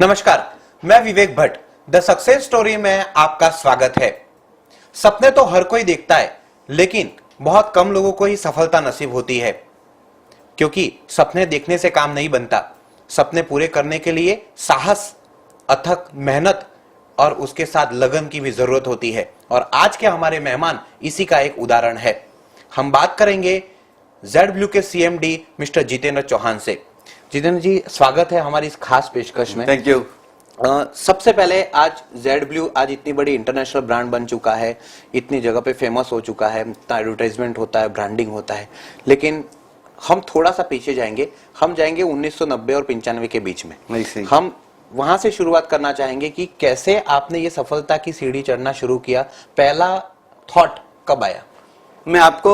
नमस्कार, मैं विवेक Bhatt. The success story में आपका स्वागत है। सपने तो हर कोई देखता है, लेकिन बहुत कम लोगों को ही सफलता नसीब होती है, क्योंकि सपने देखने से काम नहीं बनता। सपने पूरे करने के लिए साहस, अथक मेहनत और उसके साथ लगन की भी जरूरत होती है। और आज के हमारे मेहमान इसी का एक उदाहरण है। हम बात करेंगे ZBlue के CMD मिस्टर जितेंद्र चौहान से। जितेंद्र जी, स्वागत है हमारी इस खास पेशकश में। Thank you. सबसे पहले आज ZBlue आज इतनी बड़ी इंटरनेशनल ब्रांड बन चुका है, इतनी जगह पे फेमस हो चुका है, इतना एडवर्टाइजमेंट होता है, ब्रांडिंग होता है, लेकिन हम थोड़ा सा पीछे जाएंगे। हम जाएंगे 1990 और 95 के बीच में। हम वहां से शुरुआत करना चाहेंगे कि कैसे आपने ये सफलता की सीढ़ी चढ़ना शुरू किया। पहला थॉट कब आया? मैं आपको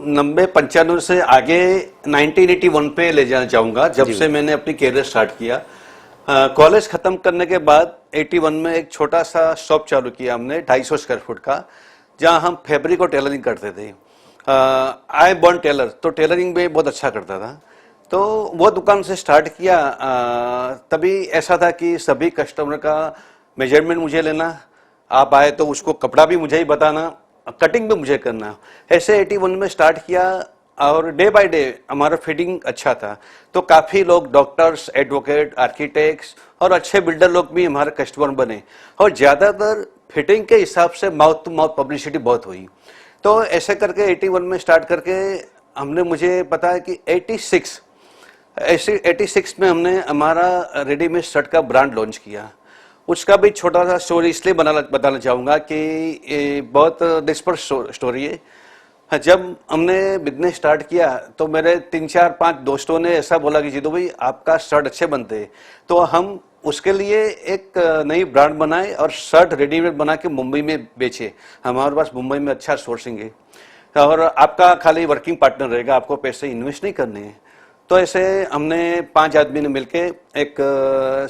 90-95 से आगे 1981 पे ले जाना चाहूंगा, जब से मैंने अपनी कैरियर स्टार्ट किया। कॉलेज खत्म करने के बाद 81 में एक छोटा सा शॉप चालू किया हमने, 250 स्क्वायर फुट का, जहां हम फैब्रिक और टेलरिंग करते थे। आई बॉर्न टेलर, तो टेलरिंग में बहुत अच्छा करता था। तो वो दुकान से स्टार्ट किया। तभी ऐसा था कि सभी कस्टमर का मेजरमेंट मुझे लेना, आप आए तो उसको कपड़ा भी मुझे ही बताना, कटिंग भी मुझे करना। ऐसे 81 में स्टार्ट किया और डे बाय डे हमारा फिटिंग अच्छा था। तो काफ़ी लोग डॉक्टर्स, एडवोकेट, आर्किटेक्ट्स और अच्छे बिल्डर लोग भी हमारे कस्टमर बने, और ज़्यादातर फिटिंग के हिसाब से माउथ टू माउथ पब्लिसिटी बहुत हुई। तो ऐसे करके 81 में स्टार्ट करके हमने, मुझे पता है कि 86 में हमने हमारा रेडीमेड शर्ट का ब्रांड लॉन्च किया। उसका भी छोटा सा स्टोरी इसलिए बताना चाहूँगा कि ये बहुत डिस्पर्स स्टोरी है। जब हमने बिजनेस स्टार्ट किया तो मेरे 3-4-5 दोस्तों ने ऐसा बोला कि जीतू भाई, आपका शर्ट अच्छे बनते हैं, तो हम उसके लिए एक नई ब्रांड बनाए और शर्ट रेडीमेड बना के मुंबई में बेचे। हमारे पास मुंबई में अच्छा सोर्सिंग है और आपका खाली वर्किंग पार्टनर रहेगा, आपको पैसे इन्वेस्ट नहीं करने हैं। तो ऐसे हमने 5 आदमी ने मिलके एक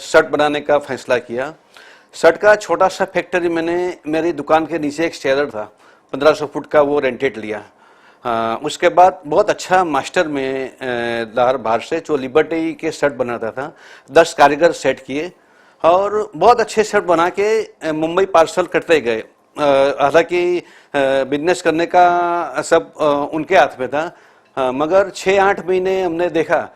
शर्ट बनाने का फैसला किया। शर्ट का छोटा सा फैक्ट्री मैंने, मेरी दुकान के नीचे एक स्टेलर था, 1500 फुट का, वो रेंटेड लिया। उसके बाद बहुत अच्छा मास्टर में बाहर से जो लिबर्टी के शर्ट बनाता था, 10 कारीगर सेट किए और बहुत अच्छे शर्ट बना के मुंबई पार्सल करते गए। हालांकि बिजनेस करने का सब उनके हाथ में था, मगर 6-8 महीने हमने देखा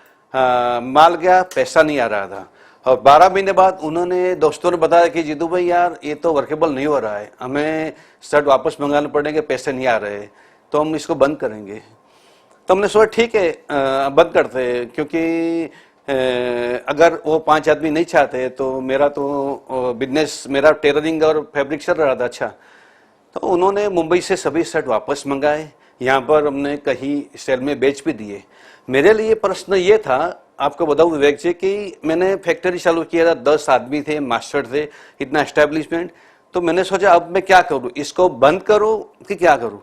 माल गया, पैसा नहीं आ रहा था। और 12 महीने बाद उन्होंने, दोस्तों ने बताया कि जीतू भाई यार, ये तो वर्केबल नहीं हो रहा है, हमें शर्ट वापस मंगाने पड़ेंगे, पैसे नहीं आ रहे, तो हम इसको बंद करेंगे। तो हमने सोचा ठीक है, बंद करते हैं, क्योंकि अगर वो 5 आदमी नहीं चाहते तो मेरा तो बिजनेस, मेरा टेलरिंग और फैब्रिक चल रहा था अच्छा। तो उन्होंने मुंबई से सभी शर्ट वापस मंगाए, यहाँ पर हमने कहीं सेल में बेच भी दिए। मेरे लिए प्रश्न ये था, आपको बताऊं विवेक जी, कि मैंने फैक्ट्री चालू किया था, 10 आदमी थे, मास्टर थे, इतना एस्टेब्लिशमेंट। तो मैंने सोचा अब मैं क्या करूं, इसको बंद करूं कि क्या करूं।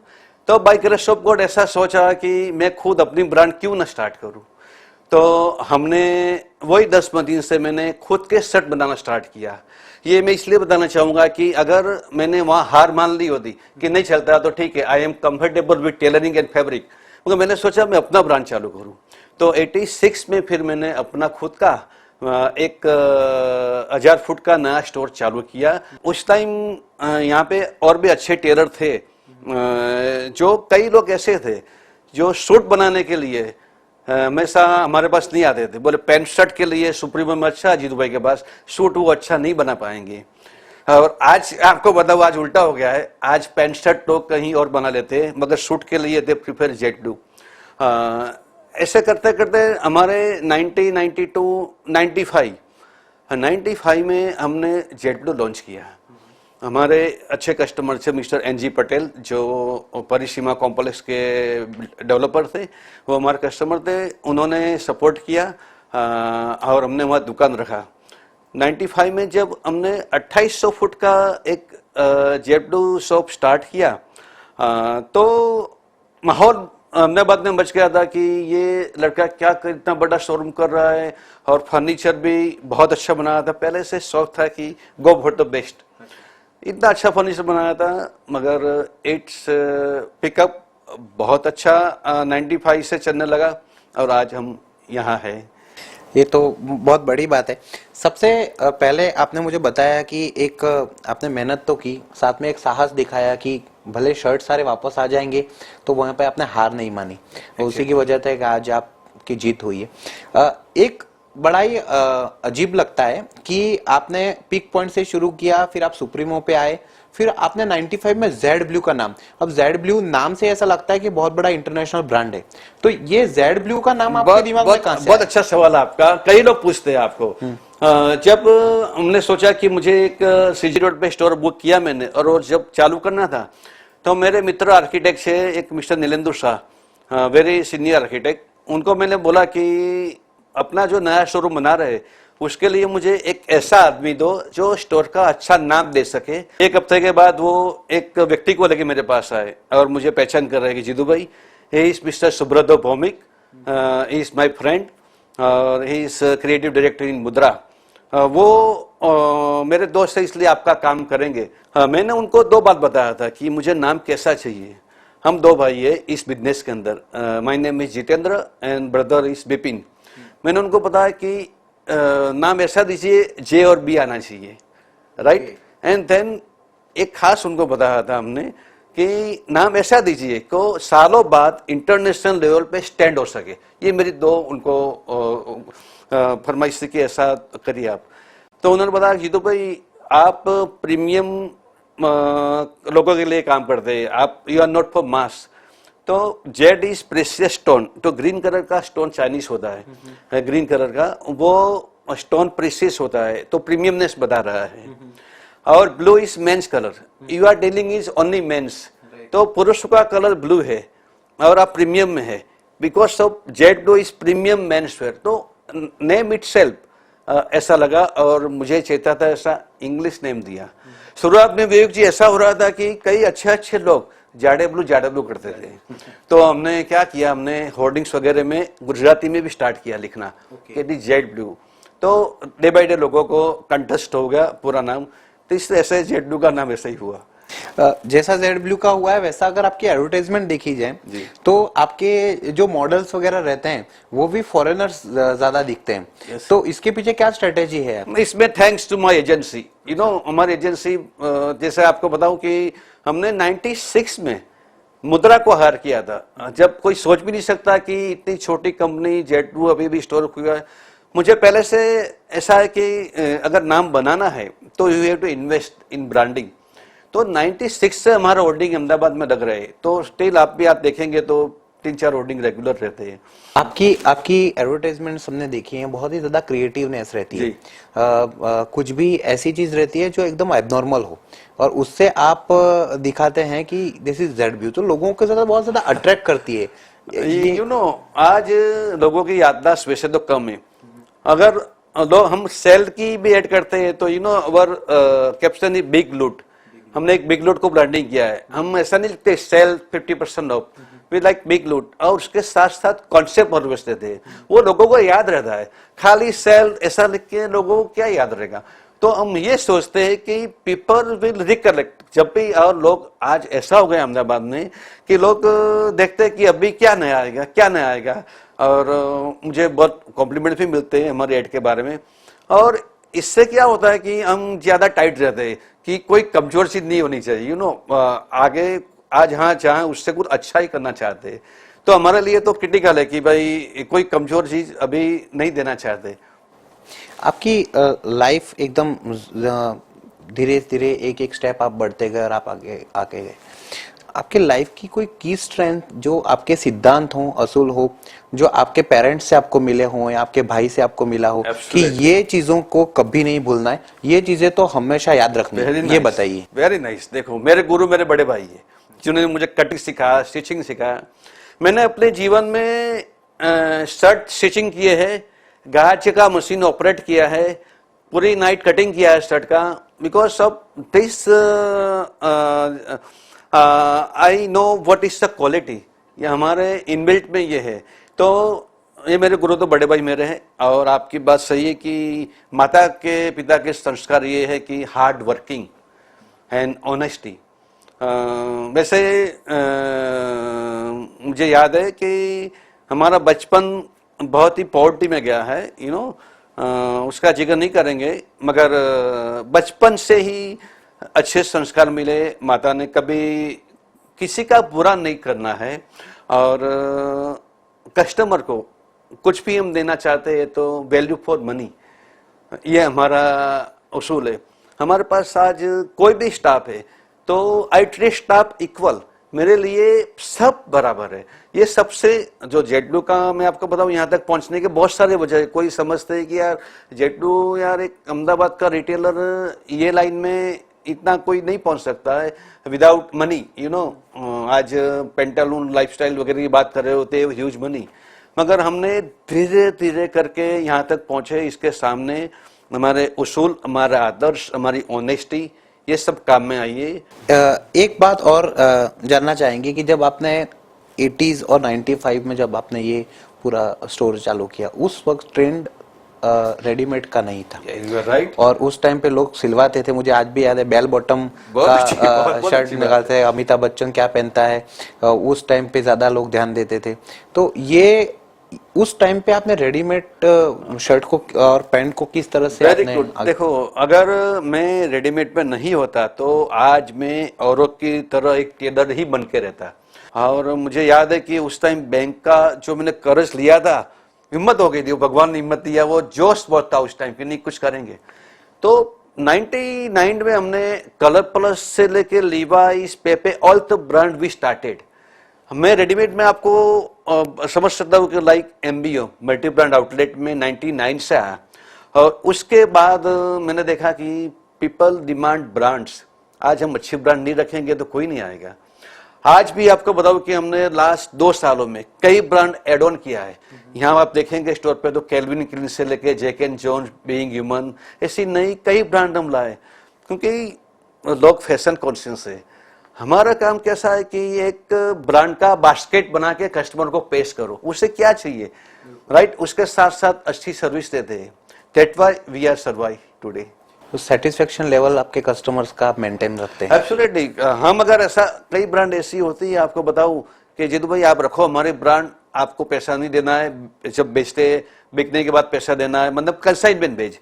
तो बाय ग्रेस ऑफ गॉड ऐसा सोचा कि मैं खुद अपनी ब्रांड क्यों ना स्टार्ट करूं। तो हमने वही 10 दिन से मैंने खुद के शर्ट बनाना स्टार्ट किया। ये मैं इसलिए बताना चाहूंगा कि अगर मैंने वहां हार मान ली होती कि नहीं चलता, तो ठीक है, I am comfortable with tailoring and fabric, मगर मैंने सोचा मैं अपना ब्रांड चालू करूं। तो 86 में फिर मैंने अपना खुद का एक 1000 फुट का नया स्टोर चालू किया। उस टाइम यहाँ पे और भी अच्छे टेलर थे, जो कई लोग ऐसे थे जो सूट बनाने के लिए हमेशा हमारे पास नहीं आते थे। बोले पैंट शर्ट के लिए सुप्रीमो में अच्छा, जीतू भाई के पास सूट वो अच्छा नहीं बना पाएंगे। और आज आपको बताओ, आज उल्टा हो गया है। आज पैंट शर्ट लोग कहीं और बना लेते हैं, मगर सूट के लिए दे प्रीफर ZBlue। ऐसे करते करते हमारे 95 में हमने ZBlue लॉन्च किया। हमारे अच्छे कस्टमर थे मिस्टर NG पटेल, जो परिसीमा कॉम्प्लेक्स के डेवलपर थे, वो हमारे कस्टमर थे। उन्होंने सपोर्ट किया और हमने वहाँ दुकान रखा। 95 में जब हमने 2800 फुट का एक ZBlue शॉप स्टार्ट किया, तो माहौल हमने बाद में बच गया था कि ये लड़का क्या इतना बड़ा शोरूम कर रहा है, और फर्नीचर भी बहुत अच्छा बनाया था। पहले से शौक था कि गो फॉर द बेस्ट, इतना अच्छा फर्नीचर बनाया था, मगर इट्स पिकअप बहुत अच्छा 95 से चलने लगा और आज हम यहाँ है। ये तो बहुत बड़ी बात है। सबसे पहले आपने मुझे बताया कि एक आपने मेहनत तो की, साथ में एक साहस दिखाया कि भले शर्ट सारे वापस आ जाएंगे, तो वहां पे आपने हार नहीं मानी और उसी की वजह से कि आज आपकी जीत हुई है। एक बड़ा ही अजीब लगता है कि आपने पिक पॉइंट से शुरू किया, फिर आप सुप्रीमो पे आए, फिर आपने 95 में जेड ब्लू का नाम। अब जेड ब्लू नाम से ऐसा लगता है कि बहुत बड़ा इंटरनेशनल ब्रांड है, तो ये जेड ब्लू का नाम आपके बहुत दिमाग में बहुत कहां से बहुत आया? अच्छा सवाल है आपका। कई लोग पूछते हैं आपको। जब हमने सोचा कि मुझे एक सीजी रोड पे स्टोर बुक किया मैंने, और वो जब चालू करना था, तो मेरे मित्र आर्किटेक्ट है एक mister Nilendra Shah, very senior architect, उनको मैंने बोला कि अपना जो नया शोरूम बना रहे, उसके लिए मुझे एक ऐसा आदमी दो जो स्टोर का अच्छा नाम दे सके। एक हफ्ते के बाद वो एक व्यक्ति को लेके मेरे पास आए और मुझे पहचान कर रहे कि जीतू भाई, he is mister Subrato Bhowmik, he is my friend और he is creative director in Mudra. वो मेरे दोस्त है, इसलिए आपका काम करेंगे। मैंने उनको दो बात बताया था कि मुझे नाम कैसा चाहिए। हम दो भाई है इस बिजनेस के अंदर, my name is Jitendra and brother is Bipin. मैंने उनको बताया कि नाम ऐसा दीजिए जे और बी आना चाहिए, राइट। एंड देन एक खास उनको बताया था हमने कि नाम ऐसा दीजिए को सालों बाद इंटरनेशनल लेवल पे स्टैंड हो सके। ये मेरी दो उनको फरमाइश थी कि ऐसा करिए आप। तो उन्होंने बताया जीतू भाई, आप प्रीमियम लोगों के लिए काम करते हैं, आप you are not for mass. तो जेड इज प्रेशियस स्टोन, तो ग्रीन कलर का स्टोन चाइनीज होता है, ग्रीन कलर का वो स्टोन प्रेशियस होता है, तो प्रीमियमनेस बता रहा है। और blue is men's colour, you are dealing is only men's, तो पुरुष का कलर ब्लू है और आप प्रीमियम में है, because of Z blue is premium men's wear. तो नेम इट सेल्फ ऐसा लगा और मुझे चेता था ऐसा इंग्लिश नेम दिया। शुरुआत में विवेक जी ऐसा हो रहा था कि कई अच्छे अच्छे लोग जाड़े ब्लू करते थे। तो हमने क्या किया, हमने होर्डिंग्स वगैरह में गुजराती में भी स्टार्ट किया लिखना कि जेड ब्लू। तो डे बाय डे लोगों को कंटेस्ट हो गया पूरा नाम, तो इस ऐसे जेड ब्लू का नाम ऐसा ही हुआ। जैसा जेड ब्लू का हुआ है वैसा अगर आपकी एडवर्टाइजमेंट देखी जाए जी। तो आपके जो मॉडल्स वगैरह रहते हैं वो भी फॉरेनर्स ज्यादा दिखते हैं। Yes. तो इसके पीछे क्या स्ट्रेटेजी है? इसमें thanks to my agency, you know हमारी एजेंसी, जैसे आपको बताऊं कि हमने 96 में मुद्रा को हायर किया था, जब कोई सोच भी नहीं सकता कि इतनी छोटी कंपनी जेड ब्लू अभी भी स्टोर खुला है। मुझे पहले से ऐसा है कि अगर नाम बनाना है तो you have to invest in branding. तो 96 से हमारा होर्डिंग अहमदाबाद में लग रहे हैं, तो स्टिल आप देखेंगे तो 3-4 होर्डिंग रेगुलर रहते हैं। आपकी एडवर्टाइजमेंट हमने देखी है, बहुत ही ज्यादा क्रिएटिवनेस रहती है। कुछ भी ऐसी चीज रहती है जो एकदम एबनॉर्मल हो और उससे आप दिखाते हैं कि दिस इज जेड ब्लू, तो लोगों के साथ बहुत ज्यादा अट्रैक्ट करती है। यू नो आज लोगों की याददाश्त वैसे तो कम है। अगर हम सेल की भी ऐड करते हैं तो you know our caption is big लूट। हमने एक बिग लूट को ब्रांडिंग किया है। हम ऐसा नहीं लिखते sale 50% off, we like big loot, और उसके साथ साथ कॉन्सेप्ट और देते हैं, वो लोगों को याद रहता है। खाली सेल ऐसा लिख के लोगों को क्या याद रहेगा? तो हम ये सोचते हैं कि पीपल विल रिकलेक्ट जब भी, और लोग आज ऐसा हो गया अहमदाबाद में कि लोग देखते हैं कि अभी क्या नया आएगा, क्या नया आएगा। और मुझे बहुत कॉम्प्लीमेंट भी मिलते हैं हमारे ऐड के बारे में। और इससे क्या होता है कि हम ज्यादा टाइट रहते हैं कि कोई कमजोर चीज नहीं होनी चाहिए, यू नो आगे आज हाँ चाहे उससे कुछ अच्छा ही करना चाहते हैं। तो हमारे लिए तो क्रिटिकल है कि भाई कोई कमजोर चीज अभी नहीं देना चाहते। आपकी लाइफ एकदम धीरे धीरे एक एक स्टेप आप बढ़ते गए और आप आगे आगे गए। आपके लाइफ की कोई की स्ट्रेंथ जो आपके सिद्धांत हो, असूल हो, जो आपके पेरेंट्स से आपको मिले हो या आपके भाई से आपको मिला हो कि ये चीजों को कभी नहीं भूलना है, ये चीजें तो हमेशा याद रखनी है, ये बताइए। Very nice. देखो मेरे गुरु मेरे बड़े भाई है जिन्होंने मुझे कटिंग सिखाया, स्टिचिंग सिखाया। मैंने अपने जीवन में शर्ट स्टिचिंग किए है, गाज का मशीन ऑपरेट किया है, पूरी नाइट कटिंग किया है शर्ट का, because of this I know what is the quality. ये हमारे इनबिल्ट में ये है। तो ये मेरे गुरु तो बड़े भाई मेरे हैं। और आपकी बात सही है कि माता के पिता के संस्कार ये है कि हार्ड वर्किंग एंड ऑनेस्टी। वैसे मुझे याद है कि हमारा बचपन बहुत ही पॉवर्टी में गया है, उसका जिक्र नहीं करेंगे, मगर बचपन से ही अच्छे संस्कार मिले। माता ने कभी किसी का बुरा नहीं करना है, और कस्टमर को कुछ भी हम देना चाहते हैं तो वैल्यू फॉर मनी, ये हमारा उसूल है। हमारे पास आज कोई भी स्टाफ है तो आई ट्रीट स्टाफ इक्वल, मेरे लिए सब बराबर है। ये सबसे जो जेटब्लू का मैं आपको बताऊं, यहाँ तक पहुंचने के बहुत सारे वजह है। कोई समझते हैं कि यार जेटब्लू यार एक अहमदाबाद का रिटेलर, ये लाइन में इतना कोई नहीं पहुंच सकता है विदाउट मनी, आज पेंटालून लाइफस्टाइल वगैरह की बात कर रहे होते हैं, ह्यूज मनी, मगर हमने धीरे धीरे करके यहाँ तक पहुंचे। इसके सामने हमारे उसूल, हमारा आदर्श, हमारी ऑनेस्टी, ये सब काम में आइए। एक बात और जानना चाहेंगे कि जब आपने 80s और 95 में जब आपने ये पूरा स्टोर चालू किया, उस वक्त ट्रेंड रेडीमेड का नहीं था, राइट। और उस टाइम पे लोग सिलवाते थे। मुझे आज भी याद है, बेल बॉटम बहुत का शर्ट निकालते हैं, अमिताभ बच्चन क्या पहनता है, उस टाइम पे ज्यादा लोग ध्यान देते थे। तो ये उस टाइम पे आपने रेडीमेड शर्ट को और पैंट को किस तरह से वेरी गुड। देखो, अगर मैं रेडीमेड पे नहीं होता तो आज मैं औरों की तरह एक टेलर ही बन के रहता। और मुझे याद है कि उस टाइम बैंक का जो मैंने कर्ज लिया था, हिम्मत हो गई थी, भगवान ने हिम्मत दिया, वो जोश बहुत था उस टाइम कि नहीं कुछ करेंगे। तो 99 में हमने कलर प्लस से लेके Levi's, Pepe, all the brand we started. मैं रेडीमेड में आपको समझ सकता हूँ कि like MBO multi brand outlet में 99 से आया, और उसके बाद मैंने देखा कि पीपल डिमांड ब्रांड्स। आज हम अच्छी ब्रांड नहीं रखेंगे तो कोई नहीं आएगा। आज भी आपको बताऊं कि हमने लास्ट 2 सालों में कई ब्रांड एड ऑन किया है। यहाँ आप देखेंगे स्टोर पे तो कैल्विन क्लीन से लेके Jack and Jones, being human, ऐसी नई कई ब्रांड हम लाए, क्योंकि लोग फैशन कॉन्शियस है। हमारा काम कैसा है कि एक ब्रांड का बास्केट बना के कस्टमर को पेश करो, उसे क्या चाहिए, राइट, उसके साथ साथ अच्छी सर्विस देते हैं। That why we are survive today. तो सेटिस्फेक्शन लेवल आपके कस्टमर्स का आप मेंटेन रखते हैं? एब्सोल्युटली। हम अगर ऐसा, कई ब्रांड ऐसी होती है, आपको बताऊं कि जितू भाई आप रखो हमारे ब्रांड, आपको पैसा नहीं देना है, जब बेचते बिकने के बाद पैसा देना है, मतलब कंसाइनमेंट बेच।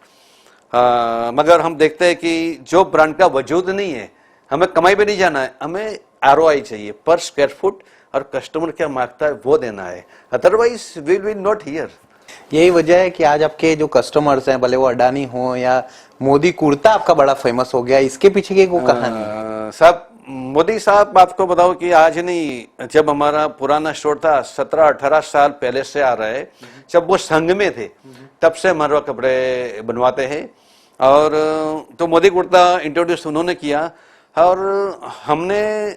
मगर हम देखते हैं कि जो ब्रांड का वजूद नहीं है, हमें कमाई पे नहीं जाना है, हमें आरओआई चाहिए पर स्क्वायर फुट, और कस्टमर क्या मांगता है वो देना है, otherwise will be not here. यही वजह है कि आज आपके जो कस्टमर्स हैं, भले वो अडानी हो या मोदी कुर्ता आपका बड़ा फेमस हो गया, इसके पीछे की वो कहानी है? साहब, मोदी साहब आपको बताओ कि आज नहीं, जब हमारा पुराना स्टोर था 17-18 साल पहले से आ रहा है, जब वो संघ में थे तब से हमारे कपड़े बनवाते हैं। और तो मोदी कुर्ता इंट्रोड्यूस उन्होंने किया, और हमने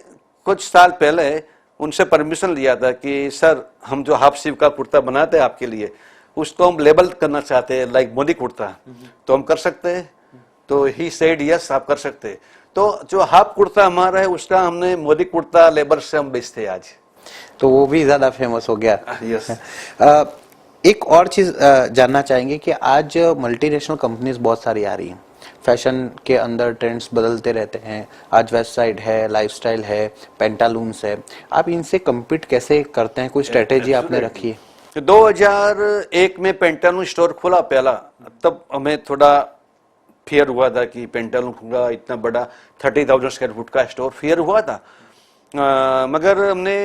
कुछ साल पहले उनसे परमिशन लिया था कि सर हम जो हाफ स्लीव का कुर्ता बनाते हैं आपके लिए, उसको हम लेबल करना चाहते हैं लाइक मोदी कुर्ता, तो हम कर सकते हैं? तो ही सेड यस, आप कर सकते हैं। तो जो हाफ कुर्ता हमारा है उसका हमने मोदी कुर्ता लेबल से हम बेचते हैं आज, तो वो भी ज्यादा फेमस हो गया। यस। एक और चीज जानना चाहेंगे कि आज मल्टीनेशनल कंपनीज बहुत सारी आ रही हैं, फैशन के अंदर ट्रेंड्स बदलते रहते हैं। आज वेस्ट साइड है, लाइफस्टाइल है, पेंटालून्स है, आप इनसे कम्पीट कैसे करते हैं? कोई स्ट्रेटेजी आपने रखी है? 2001 में पेंटालून स्टोर खोला पहला, तब हमें थोड़ा फियर हुआ था कि पेंटालून खुला, इतना बड़ा 30,000 स्क्वायर फुट का स्टोर, फियर हुआ था। मगर हमने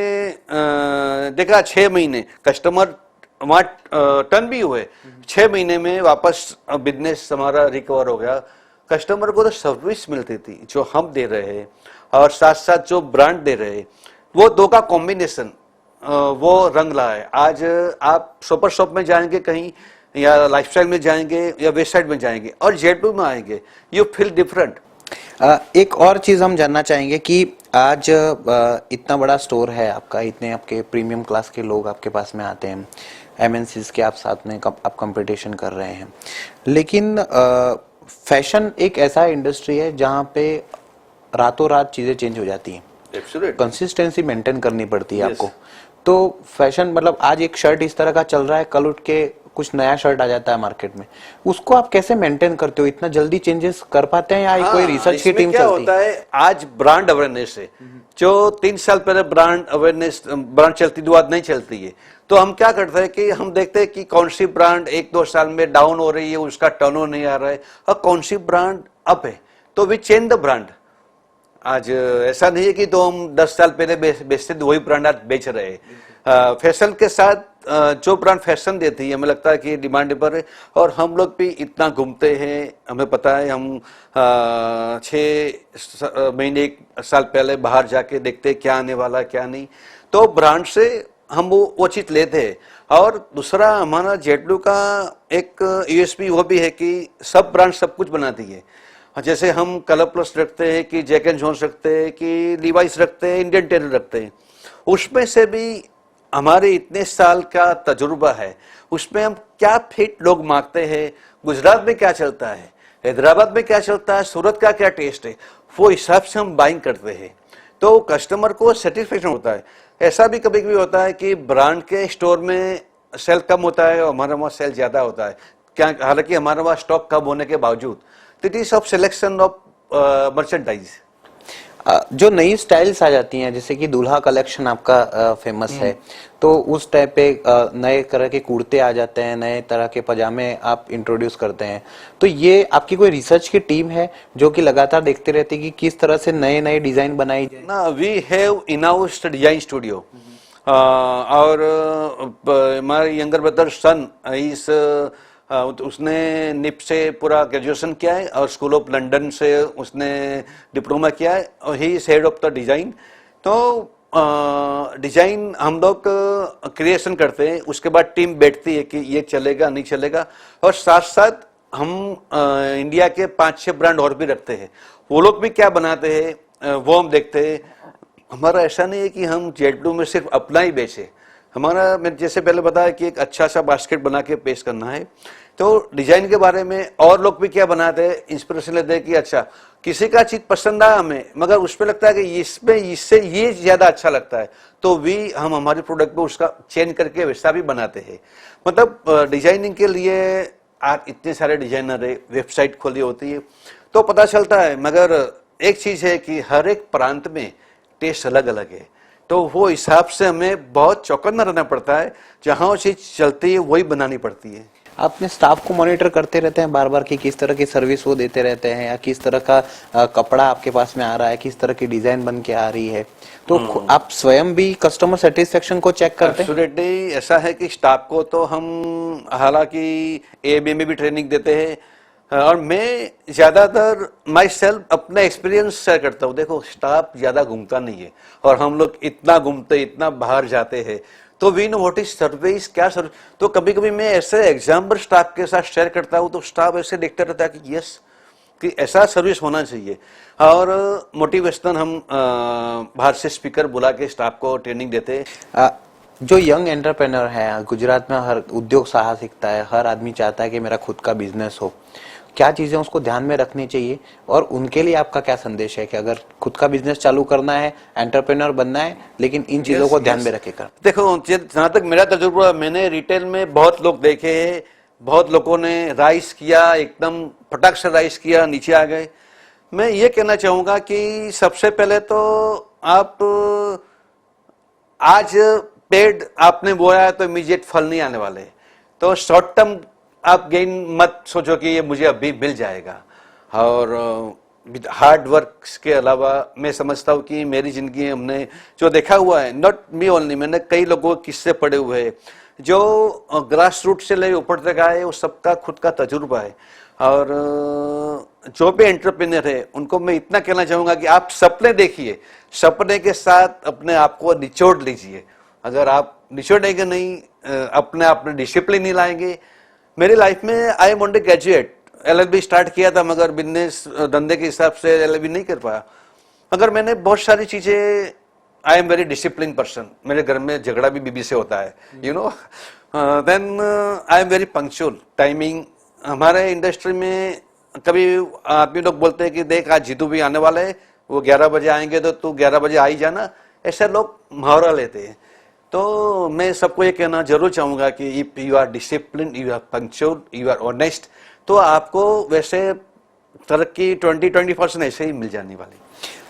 देखा 6 महीने कस्टमर वहाँ टर्न भी हुए, 6 महीने में वापस बिजनेस हमारा रिकवर हो गया। कस्टमर को तो सर्विस मिलती थी जो हम दे रहे हैं, और साथ साथ जो ब्रांड दे रहे हैं, वो दो का कॉम्बिनेशन वो रंग ला है। आज आप सुपर शॉप में जाएंगे कहीं, या लाइफस्टाइल में जाएंगे, या वेस्ट साइड में जाएंगे, और जेटू में आएंगे, यू फील डिफरेंट। एक और चीज हम जानना चाहेंगे कि आज इतना बड़ा स्टोर है आपका, इतने आपके प्रीमियम क्लास के लोग आपके पास में आते हैं, एमएनसीज के आप साथ में आप कंपटीशन कर रहे हैं, लेकिन फैशन एक ऐसा इंडस्ट्री है जहां पे रातों रात चीजें चेंज हो जाती हैं, कंसिस्टेंसी मेंटेन करनी पड़ती है आपको। तो फैशन मतलब आज एक शर्ट इस तरह का चल रहा है, कल उठ के कुछ नया शर्ट आ जाता है मार्केट में, उसको आप कैसे मेंटेन करते हो? इतना जल्दी चेंजेस कर पाते हैं या कोई रिसर्च की इसमें टीम क्या चलती होता है, आज ब्रांड अवेयरनेस है। जो 3 साल पहले ब्रांड अवेयरनेस, ब्रांड चलती थी, आज नहीं चलती है। तो हम क्या करते हैं कि हम देखते हैं कि कौन सी ब्रांड 1-2 साल में डाउन हो रही है, उसका टर्नओवर नहीं आ रहा है, और कौन सी ब्रांड अप है, तो वी चेंज द ब्रांड। आज ऐसा नहीं है कि तो हम 10 साल पहले बेचते थे वही ब्रांड आज बेच रहे हैं। फैशन के साथ जो ब्रांड फैशन देती है, हमें लगता है कि डिमांडेबल है। और हम लोग भी इतना घूमते हैं, हमें पता है, हम 6 महीने 1 साल पहले बाहर जाके देखते हैं क्या आने वाला क्या नहीं, तो ब्रांड से हम वो चीज लेते हैं। और दूसरा, हमारा जेटब्लू का एक यूएसपी वो भी है कि सब ब्रांड सब कुछ बनाती है। जैसे हम कलर प्लस रखते हैं, कि जैक एंड जोन्स रखते हैं, कि लीवाइस रखते हैं, इंडियन टेलर रखते हैं, उसमें से भी हमारे इतने साल का तजुर्बा है, उसमें हम क्या फिट लोग मांगते हैं, गुजरात में क्या चलता है, हैदराबाद में क्या चलता है, सूरत का क्या टेस्ट है, वो हिसाब से हम बाइंग करते हैं। तो कस्टमर को सेटिस्फेक्शन होता है। ऐसा भी कभी कभी होता है कि ब्रांड के स्टोर में सेल कम होता है और हमारे वहाँ सेल ज्यादा होता है, क्या हालांकि हमारे वहाँ स्टॉक कम होने के बावजूद। It is of selection of merchandise. जो नई स्टाइल्स आ जाती हैं, जैसे कि दूल्हा कलेक्शन आपका फेमस है, तो उस टाइप पे नए तरह के कुर्ते आ जाते हैं, नए तरह के पजामे आप इंट्रोड्यूस करते हैं, तो ये आपकी कोई रिसर्च की टीम है जो कि लगातार देखते रहती है कि किस तरह से नए नए डिजाइन बनाई जाए? ना, we have in house design studio. और हमारे यंगर ब्रदर सन इस उसने निप से पूरा ग्रेजुएशन किया है और स्कूल ऑफ लंदन से उसने डिप्लोमा किया है, और he is head of the design. तो डिजाइन हम लोग क्रिएशन करते हैं, उसके बाद टीम बैठती है कि ये चलेगा नहीं चलेगा, और साथ साथ हम इंडिया के 5-6 ब्रांड और भी रखते हैं, वो लोग भी क्या बनाते हैं वो हम देखते हैं। हमारा ऐसा नहीं है कि हम जेटब्लू में सिर्फ अपना ही बेचे, हमारा, मैंने जैसे पहले बताया कि एक अच्छा सा बास्केट बना के पेश करना है। तो डिजाइन के बारे में और लोग भी क्या बनाते हैं, इंस्पिरेशन लेते हैं कि अच्छा किसी का चीज पसंद आया हमें, मगर उसमें लगता है कि इसमें इससे ये ज्यादा अच्छा लगता है, तो भी हम हमारे प्रोडक्ट में उसका चेंज करके वैसा भी बनाते हैं। मतलब डिजाइनिंग के लिए आज इतने सारे डिजाइनर है, वेबसाइट खोली होती है तो पता चलता है, मगर एक चीज है कि हर एक प्रांत में टेस्ट अलग अलग है, तो वो हिसाब से हमें बहुत चौकन्ना रहना पड़ता है, जहां वो चीज चलती है वही बनानी पड़ती है। अपने स्टाफ को मॉनिटर करते रहते हैं बार बार कि किस तरह की सर्विस वो देते रहते हैं, या किस तरह का कपड़ा आपके पास में आ रहा है, किस तरह की डिजाइन बन के आ रही है, तो आप स्वयं भी कस्टमर सेटिस्फेक्शन को चेक करते हैं? एब्सोल्युटली ऐसा है कि स्टाफ को तो हम हालांकि एएबी में भी ट्रेनिंग देते हैं, और मैं ज्यादातर माई सेल्फ अपना एक्सपीरियंस शेयर करता हूँ। देखो, स्टाफ ज्यादा घूमता नहीं है, और हम लोग इतना घूमते, इतना बाहर जाते हैं, तो we know what is service, क्या सर्विस। तो कभी कभी मैं ऐसे एग्जाम्पल स्टाफ के साथ शेयर करता हूँ, तो स्टाफ ऐसे देखते रहता है कि यस, कि ऐसा सर्विस होना चाहिए। और मोटिवेशनल हम बाहर से स्पीकर बुला के स्टाफ को ट्रेनिंग देते हैं। जो यंग एंटरप्रेन्योर है गुजरात में, हर उद्योग साहसिकता है, हर आदमी चाहता है कि मेरा खुद का बिजनेस हो, क्या चीजें उसको ध्यान में रखनी चाहिए, और उनके लिए आपका क्या संदेश है कि अगर खुद का बिजनेस चालू करना है, एंटरप्रेन्योर बनना है, लेकिन इन चीजों को ध्यान में रखेकर? देखो, जहां तक मेरा तजुर्बा, मैंने रिटेल में बहुत लोग देखे हैं, बहुत लोगों ने राइज किया, एकदम फटाक से राइज किया, नीचे आ गए। मैं ये कहना चाहूंगा कि सबसे पहले तो आप आज पेड़ आपने बोया है तो इमीडिएट फल नहीं आने वाले, तो शॉर्ट टर्म आप गेन मत सोचो कि ये मुझे अभी मिल जाएगा। और हार्ड वर्क के अलावा मैं समझता हूँ कि मेरी जिंदगी हमने जो देखा हुआ है, नॉट मी ओनली, मैंने कई लोगों के किस्से पढ़े हुए हैं, जो ग्रास रूट से ले ऊपर तक आए, वो सबका खुद का तजुर्बा है। और जो भी एंटरप्रेन्योर है उनको मैं इतना कहना चाहूंगा कि आप सपने देखिए, सपने के साथ अपने आप को निचोड़ लीजिए। अगर आप निचोड़ेंगे नहीं, अपने आप में डिसिप्लिन नहीं लाएंगे। मेरी लाइफ में I am only graduate, LLB start किया था, मगर बिजनेस धंधे के हिसाब से एलएलबी नहीं कर पाया। मगर मैंने बहुत सारी चीजें, I am very discipline person, मेरे घर में झगड़ा भी बीबी से होता है, you know. Then I am very punctual, timing. हमारे इंडस्ट्री में कभी आदमी लोग बोलते हैं कि देख आज जीतू भी आने वाले है, वो 11 बजे आएंगे तो तू 11 बजे आ ही जाना, ऐसे लोग मुहावरा लेते हैं। तो मैं सबको ये कहना जरूर चाहूंगा कि if you are discipline, you are punctual, you are honest, तो आपको वैसे तरक्की 20-20% ऐसे ही मिल जाने वाली।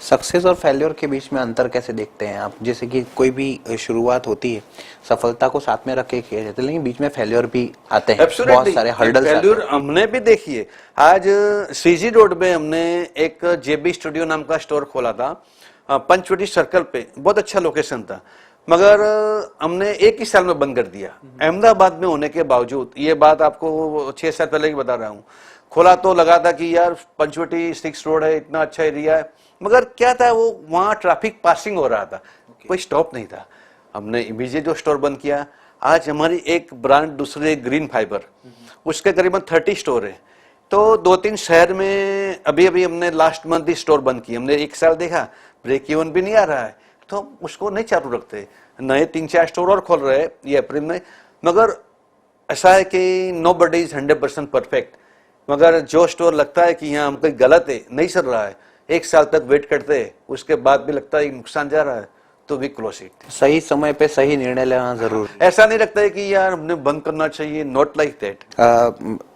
सक्सेस और फेल्योर के बीच में अंतर कैसे देखते हैं आप? जैसे कि कोई भी शुरुआत होती है, सफलता को साथ में रख के किया जाता है, लेकिन बीच में फेल्योर भी आते हैं, बहुत सारे हर्डल्स आते फेल्योर हैं। हमने भी देखी है। आज सीजी रोड पे हमने एक जेबी स्टूडियो नाम का स्टोर खोला था, पंचवटी सर्कल पे, बहुत अच्छा लोकेशन था, मगर हमने एक ही साल में बंद कर दिया। अहमदाबाद में होने के बावजूद, ये बात आपको 6 साल पहले की बता रहा हूँ, खोला तो लगा था कि यार पंचवटी 6 रोड है, इतना अच्छा एरिया है, मगर क्या था, वो वहाँ ट्रैफिक पासिंग हो रहा था, कोई स्टॉप नहीं था। हमने इमीडिएट जो स्टोर बंद किया। आज हमारी एक ब्रांड दूसरे ग्रीन फाइबर, उसके करीबन 30 स्टोर है। तो 2-3 शहर में अभी अभी हमने लास्ट मंथ ही स्टोर बंद किए। हमने 1 साल देखा ब्रेक इवन भी नहीं आ रहा है, तो उसको नहीं चालू रखते, नए 3-4 स्टोर और खोल रहे हैं ये अप्रैल में। मगर ऐसा है कि नो बडी इज 100% परफेक्ट, मगर जो स्टोर लगता है कि यहाँ हम कोई गलत है, नहीं चल रहा है, 1 साल तक वेट करते हैं, उसके बाद भी लगता है नुकसान जा रहा है, तो वी क्लोज इट। सही समय पे सही निर्णय लेना जरूर। ऐसा नहीं लगता है कि यार हमने बंद करना चाहिए, नॉट लाइक दैट।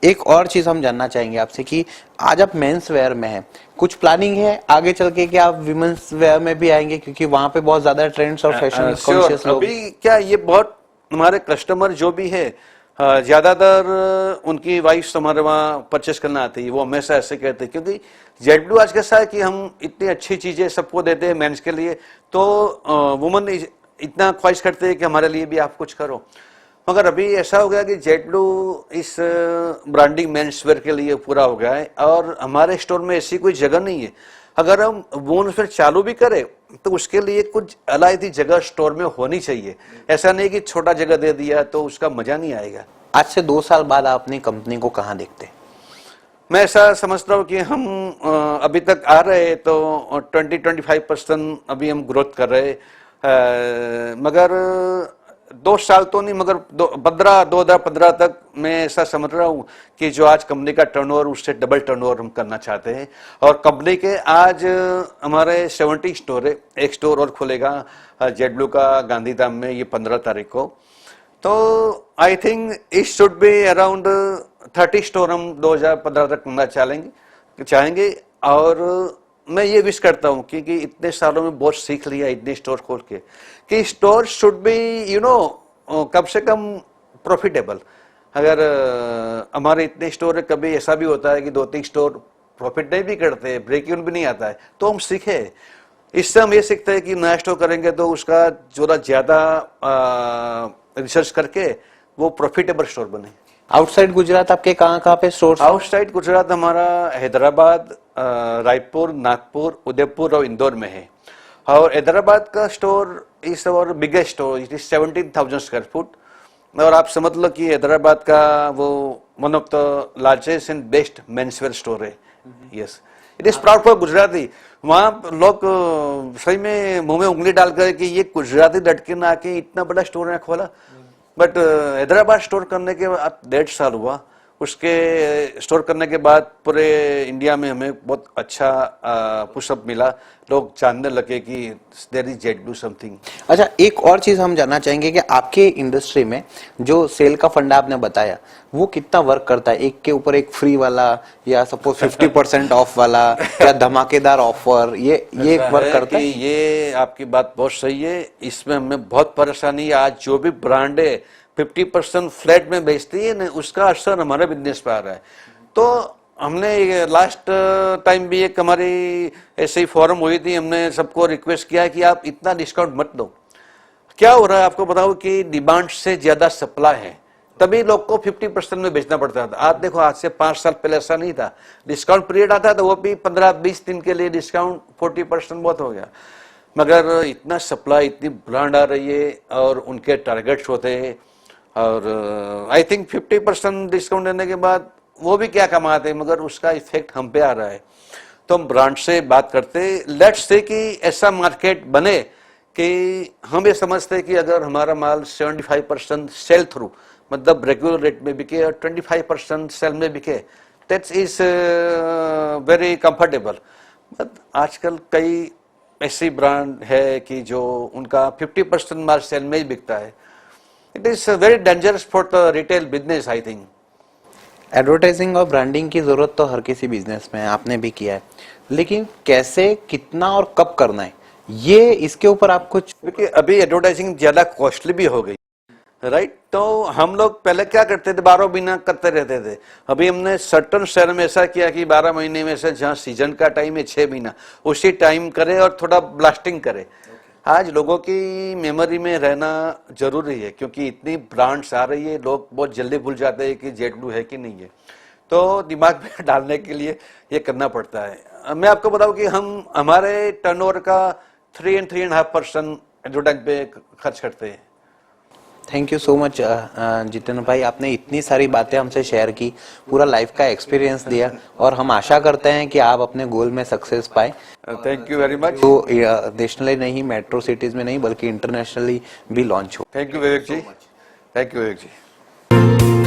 एक और चीज हम जानना चाहेंगे आपसे कि आज आप मेंस वेयर में हैं, कुछ प्लानिंग है आगे चल के कि आप विमेंस वेयर में भी आएंगे, क्योंकि वहां पे बहुत ज्यादा ट्रेंड्स और फैशन कॉन्शियस लोग। अभी क्या ये बहुत हमारे कस्टमर जो भी है, ज्यादातर उनकी वाइफ हमारे वहाँ परचेस करना आती है, वो हमेशा ऐसे कहते हैं, क्योंकि जेड ब्लू आज कैसा है कि हम इतनी अच्छी चीजें सबको देते हैं मेंस के लिए, तो वुमन इतना ख्वाहिश करते हैं कि हमारे लिए भी आप कुछ करो। मगर अभी ऐसा हो गया कि जेड ब्लू इस ब्रांडिंग मेंस वेयर के लिए पूरा हो गया है, और हमारे स्टोर में ऐसी कोई जगह नहीं है। अगर हम वुमेन्स वेयर चालू भी करें तो उसके लिए कुछ अलग जगह स्टोर में होनी चाहिए। ऐसा नहीं कि छोटा जगह दे दिया तो उसका मजा नहीं आएगा। आज से 2 साल बाद आप अपनी कंपनी को कहाँ देखते हैं? मैं ऐसा समझता हूँ कि हम अभी तक आ रहे तो 20-25% अभी हम ग्रोथ कर रहे, मगर 2 साल तो नहीं, मगर 2015 तक मैं ऐसा समझ रहा हूँ कि जो आज कंपनी का टर्नओवर, उससे डबल टर्नओवर हम करना चाहते हैं। और कंपनी के आज हमारे 70 स्टोर है, एक स्टोर और खुलेगा जेड ब्लू का गांधीधाम में, ये 15 तारीख को। तो I think it should be around 30 store हम 2015 तक करना चाहेंगे। और मैं ये विश करता हूँ कि इतने सालों में बहुत सीख लिया इतने स्टोर खोल के, कि स्टोर शुड बी कम से कम प्रॉफिटेबल। अगर हमारे इतने स्टोर है, कभी ऐसा भी होता है कि 2-3 स्टोर प्रॉफिट नहीं भी करते, ब्रेक इवन भी नहीं आता है, तो हम सीखे। इससे हम ये सीखते हैं कि नया स्टोर करेंगे तो उसका थोड़ा ज्यादा रिसर्च करके वो प्रॉफिटेबल स्टोर बने। आउटसाइड गुजरात आपके कहाँ पे स्टोर्स? आउटसाइड गुजरात हमारा हैदराबाद, रायपुर, नागपुर, उदयपुर और इंदौर में है। और हैदराबाद का store is our biggest store, it is 17,000 square foot. और आप समझ लो कि हैदराबाद का वो one of the largest and best menswear store है। Yes, it is proud for Gujarati. वहाँ लोग सही में मुंह में उंगली डालकर कि ये गुजराती लड़के ने आके इतना बड़ा स्टोर यहाँ खोला। बट हैदराबाद स्टोर करने के बाद 1.5 साल हुआ, उसके स्टोर करने के बाद पूरे इंडिया में हमें बहुत अच्छा पुशअप मिला, लोग जानने लगे कि there is Jade Blue something. अच्छा, एक और चीज हम जानना चाहेंगे कि आपके इंडस्ट्री में जो सेल का फंडा आपने बताया, वो कितना वर्क करता है? एक के ऊपर एक फ्री वाला, या सपोज 50% ऑफ वाला, या धमाकेदार ऑफर, ये वर्क करता है? ये आपकी बात बहुत सही है, इसमें हमें बहुत परेशानी है। आज जो भी ब्रांड है 50% फ्लैट में बेचती है ना, उसका असर हमारे बिजनेस पे आ रहा है। तो हमने लास्ट टाइम भी एक हमारी ऐसे ही फॉरम हुई थी, हमने सबको रिक्वेस्ट किया कि आप इतना डिस्काउंट मत दो। क्या हो रहा है आपको बताओ कि डिमांड से ज्यादा सप्लाई है, तभी लोग को 50% में बेचना पड़ता था। आज देखो, आज से 5 साल पहले ऐसा नहीं था। डिस्काउंट पीरियड आता तो वो भी 15-20 दिन के लिए डिस्काउंट, 40% बहुत हो गया। मगर इतना सप्लाई, इतनी ब्रांड आ रही है और उनके टारगेट्स होते हैं, और आई थिंक 50% डिस्काउंट देने के बाद वो भी क्या कमाते हैं, मगर उसका इफेक्ट हम पे आ रहा है। तो हम ब्रांड से बात करते, लेट्स से कि ऐसा मार्केट बने कि हम ये समझते हैं कि अगर हमारा माल 75% सेल थ्रू, मतलब रेगुलर रेट में बिके, और 25% सेल में बिके, that is very comfortable. But आजकल कई ऐसी ब्रांड है कि जो उनका 50% माल सेल में ही बिकता है. It is very dangerous for the retail business I think. Advertising और ब्रांडिंग की जरूरत तो हर किसी बिजनेस में है, आपने भी किया है, लेकिन कैसे, कितना और कब करना है, ये इसके ऊपर आप कुछ. क्योंकि अभी एडवर्टाइजिंग ज्यादा कॉस्टली भी हो गई, राइट. तो हम लोग पहले क्या करते थे, 12 महीना करते रहते थे. अभी हमने सर्टन शहर में ऐसा किया कि 12 महीने में से जहाँ सीजन का टाइम है 6 महीना उसी टाइम करे और थोड़ा ब्लास्टिंग करे. आज लोगों की मेमोरी में रहना जरूरी है, क्योंकि इतनी ब्रांड्स आ रही है, लोग बहुत जल्दी भूल जाते हैं कि जेट ब्लू है कि नहीं है. तो दिमाग में डालने के लिए ये करना पड़ता है. मैं आपको बताऊं कि हम हमारे टर्नओवर का 3 and 3.5% एडवर्टाइज पे खर्च करते हैं. Thank you so much Jitendra भाई, आपने इतनी सारी बातें हमसे शेयर की, पूरा लाइफ का एक्सपीरियंस दिया, और हम आशा करते हैं कि आप अपने गोल में सक्सेस पाए. Thank you very much. तो नेशनली नहीं, मेट्रो सिटीज में नहीं, बल्कि इंटरनेशनली भी लॉन्च हो. Thank you Vivek ji. Thank you Vivek ji.